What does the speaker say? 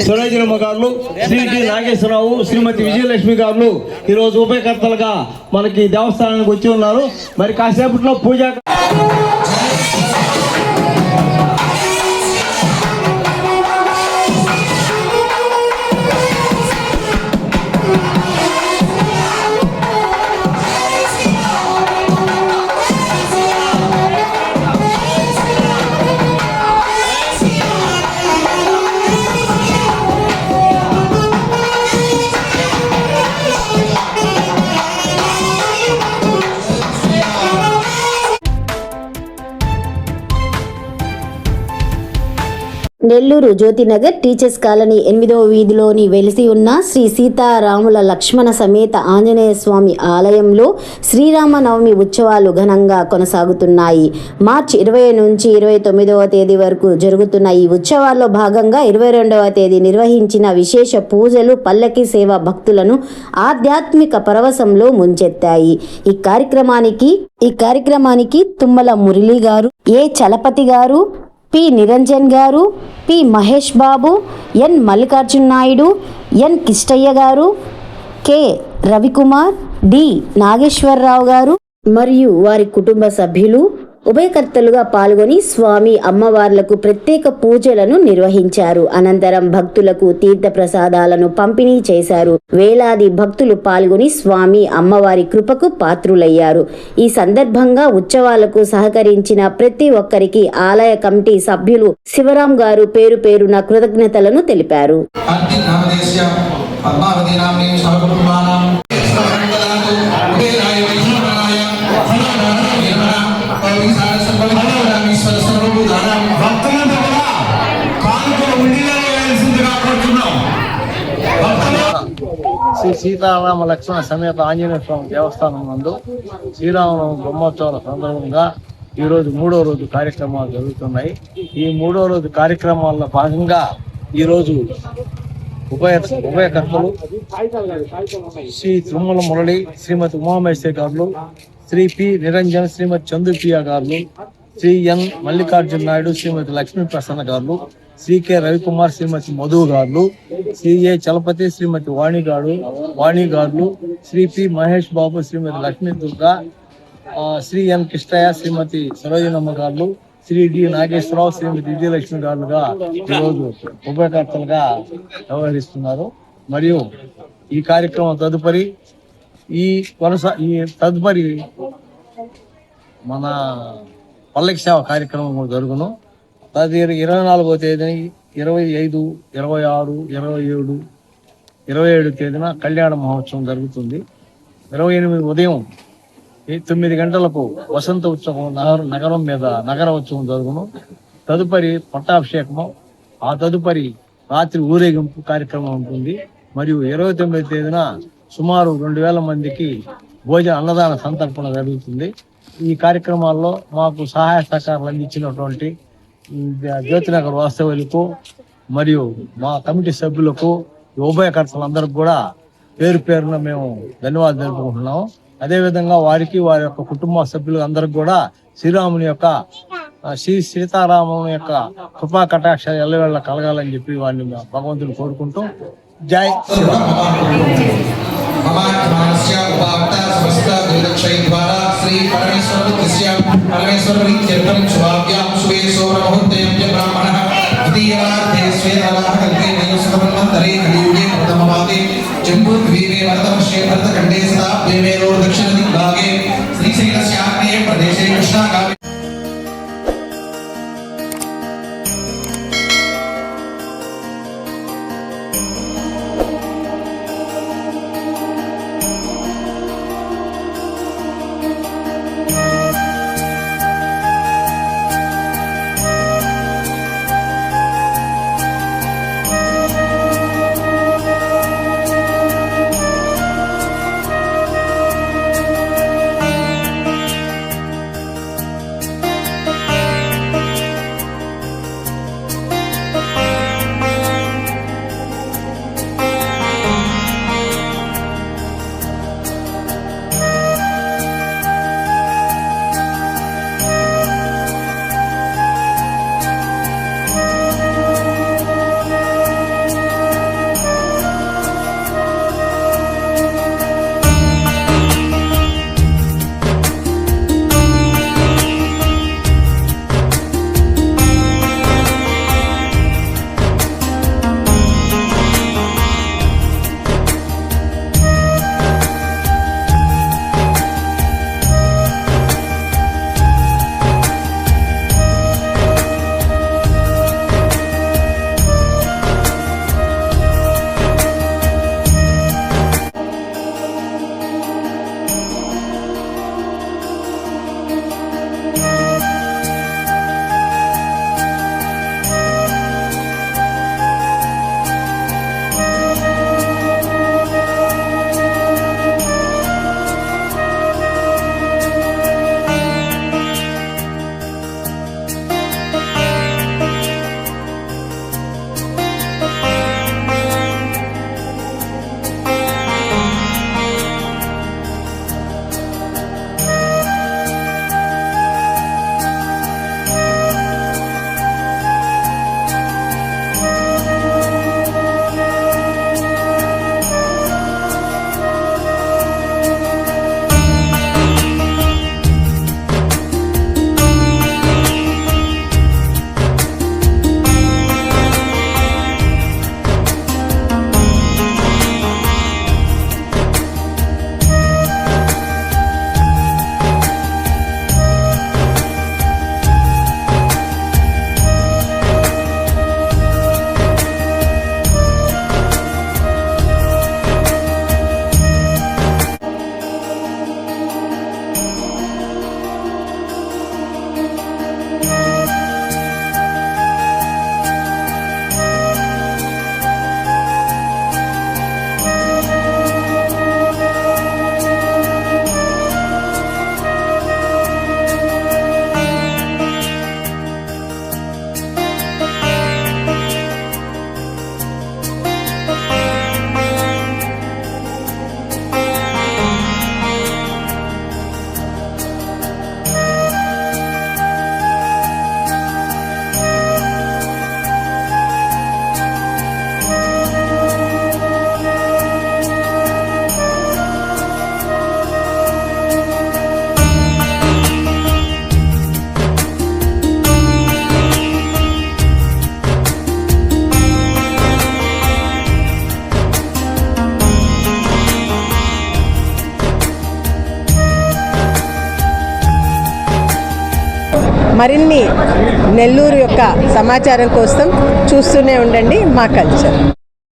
సురేజనమ్మ గారు, శ్రీ డి నాగేశ్వరరావు, శ్రీమతి విజయలక్ష్మి గారు ఈరోజు ఉభయకర్తలుగా మనకి దేవస్థానానికి వచ్చి ఉన్నారు. మరి కాసేపట్లో పూజ నెల్లూరు జ్యోతినగర్ టీచర్స్ కాలనీ 8వ వీధిలోని వెలిసి ఉన్న శ్రీ సీతారాముల లక్ష్మణ సమేత ఆంజనేయ స్వామి ఆలయంలో శ్రీరామనవమి ఉత్సవాలు ఘనంగా కొనసాగుతున్నాయి. మార్చి 20 నుంచి 29వ తేదీ వరకు జరుగుతున్న ఈ ఉత్సవాల్లో భాగంగా 22వ తేదీ నిర్వహించిన విశేష పూజలు పల్లకి సేవ భక్తులను ఆధ్యాత్మిక పరవశంలో ముంచెత్తాయి. ఈ కార్యక్రమానికి తుమ్మల మురళి గారు, ఏ చలపతి గారు, పి నిరంజన్ గారు, పి మహేష్ బాబు, ఎన్ మల్లికార్జున నాయుడు, ఎన్ కిష్టయ్య గారు, కె రవికుమార్, డి నాగేశ్వరరావు గారు మరియు వారి కుటుంబ సభ్యులు ఉభయకర్తలుగా పాల్గొని స్వామి అమ్మవార్లకు ప్రత్యేక పూజలను నిర్వహించారు. అనంతరం భక్తులకు తీర్థ ప్రసాదాలను పంపిణీ చేశారు. వేలాది భక్తులు పాల్గొని స్వామి అమ్మవారి కృపకు పాత్రులయ్యారు. ఈ సందర్భంగా ఉత్సవాలకు సహకరించిన ప్రతి ఒక్కరికి ఆలయ కమిటీ సభ్యులు శివరాం గారు పేరు పేరున కృతజ్ఞతలను తెలిపారు. శ్రీ సీతారామ లక్ష్మణ సమేత ఆంజనేయ స్వామి దేవస్థానం నందు శ్రీరామనవమి బ్రహ్మోత్సవాల సందర్భంగా ఈరోజు 3వ రోజు కార్యక్రమాలు జరుగుతున్నాయి. ఈ 3వ రోజు కార్యక్రమాల్లో భాగంగా ఈరోజు ఉభయకర్తలు శ్రీ తుమ్మల మురళి, శ్రీమతి ఉమామేశ్వరి గారు, శ్రీ పి నిరంజన్, శ్రీమతి చందుప్రియ గారు, శ్రీ ఎన్ మల్లికార్జున నాయుడు, శ్రీమతి లక్ష్మీ ప్రసన్న గారు, శ్రీ కె రవికుమార్, శ్రీమతి మధు గారు, శ్రీ ఏ చలపతి, శ్రీమతి వాణి గారు, శ్రీ పి మహేష్ బాబు, శ్రీమతి లక్ష్మీ దుర్గా, శ్రీ ఎన్ కిష్టయ్య, శ్రీమతి సరోజనమ్మ గారు, శ్రీ డి నాగేశ్వరరావు, శ్రీమతి విజయలక్ష్మి గారుగా ఈరోజు ఉభయకర్తలుగా వ్యవహరిస్తున్నారు. మరియు ఈ కార్యక్రమం తదుపరి మన పల్లకి సేవ కార్యక్రమం కూడా జరుగును. అది 24వ తేదీని 25, 26, 27, 27 తేదీన కళ్యాణ మహోత్సవం జరుగుతుంది. 28 ఉదయం 9 గంటలకు వసంత ఉత్సవం నగరం మీద నగర ఉత్సవం జరుగును. తదుపరి పట్టాభిషేకము, ఆ తదుపరి రాత్రి ఊరేగింపు కార్యక్రమం ఉంటుంది. మరియు 29వ తేదీన సుమారు 2000 మందికి అన్నదాన సంతర్పణ జరుగుతుంది. ఈ కార్యక్రమాల్లో మాకు సహాయ సహకారాలు అందించినటువంటి జ్యోతినగర్ వాస్తవులకు మరియు మా కమిటీ సభ్యులకు, ఉభయకర్తలందరికీ కూడా పేరు పేరున మేము ధన్యవాదాలు తెలుపుకుంటున్నాము. అదేవిధంగా వారికి, వారి యొక్క కుటుంబ సభ్యులు అందరికి కూడా శ్రీ సీతారాముని యొక్క కృపా కటాక్షాలు ఎల్లవేళ కలగాలని చెప్పి వారిని భగవంతుని కోరుకుంటూ జై श्री परमेश्वर प्रीत्यर्थं शुभाभ्यां शुभे सोममुहूर्ते ब्राह्मणः द्वितीयवार्धे श्वेतवाहः कल्पे नयोसुखमन्वन्तरे कलियुगे प्रथमपादे जम्बूद्वीपे भरतवर्षे भरतखण्डे सदा देवेरोर् दक्षिणदिग्भागे श्रीशैलस्याग्नेये प्रदेशे कृष्णागामि మరిన్ని నెల్లూరు యొక్క సమాచారం కోసం చూస్తూనే ఉండండి మా కల్చర్.